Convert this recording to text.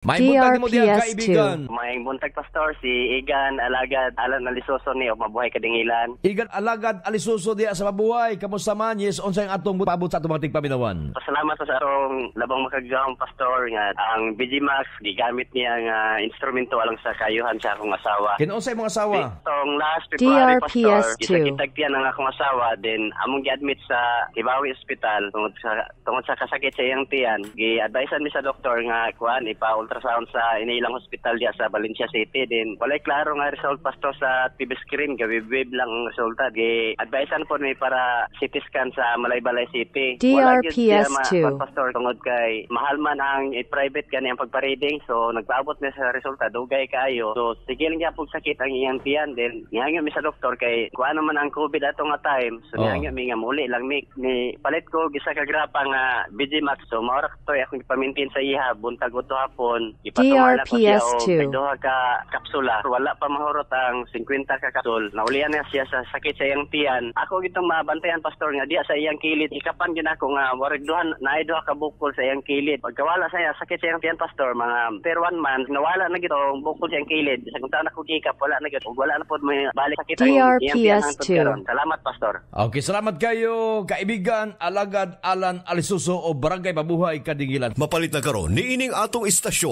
May buntag mo diya DRPS2. kaibigan. May buntag pastor si Igan Alagad Alan Alisoso ni o mabuhay kadingilan. Igan Alagad Alisuso diya sa mabuhay. Kamusta man? Yes, unsay ang atong paabot sa atong mga tigpaminawan. Pasalamat sa atong labang makagawang pastor nga ang BGMax gigamit niya nga instrumento alang sa kayuhan sa akong asawa. Kinunsay mong asawa? Itong last February pastor, DRPS2. gisakit-tagtian ang akong asawa, then among gi-admit sa Hibawi Hospital tungod sa kasakit sa iyang tiyan. Gi-advisean mi sa doktor nga kuan ipa-ultrasound sa inilang hospital diya sa Valencia City. Then walay klaro nga result pastor sa TV screen, gawib lang ang resulta. Gi-advisean po mi para CT scan sa Malaybalay City. DRPS2. Pastor tungod kay mahal man ang private kani ang pagpa-reading, so nagpaabot na sa resulta dugay kaayo. So sige lang gyud pug sakit ang iyang tiyan, then niangyo mi sa doktor kay kuan naman ang COVID ato nga time. So niangyo mi nga muli lang mi ni palit ko gisa ka grapa nga BGMax, so maura to akong ipamintin sa iha buntag uto hapon ipatumar na ko siya DRPS2. og duha ka kapsula. Wala pa mahurot ang 50 ka kapsul. Naulian na siya sa sakit sa iyang tiyan. Ako gitong mabantayan pastor nga diya sa iyang kilid ikapan gyud ako nga warag duha naay duha ka bukol sa iyang kilid. Pagkawala sa iya sakit sa iyang tiyan pastor mga per 1 month nawala na gito ang bukol sa iyang kilid. Sa kung na ko gikap wala na gito. Wala na pod may balik sakit ang iyang tiyan hangtod karon. Salamat pastor. Okay, salamat kayo kaibigan Alagad Alan Alisuso o Barangay Mabuhay Kadingilan. Mapalit na karon ni ining atong istasyon.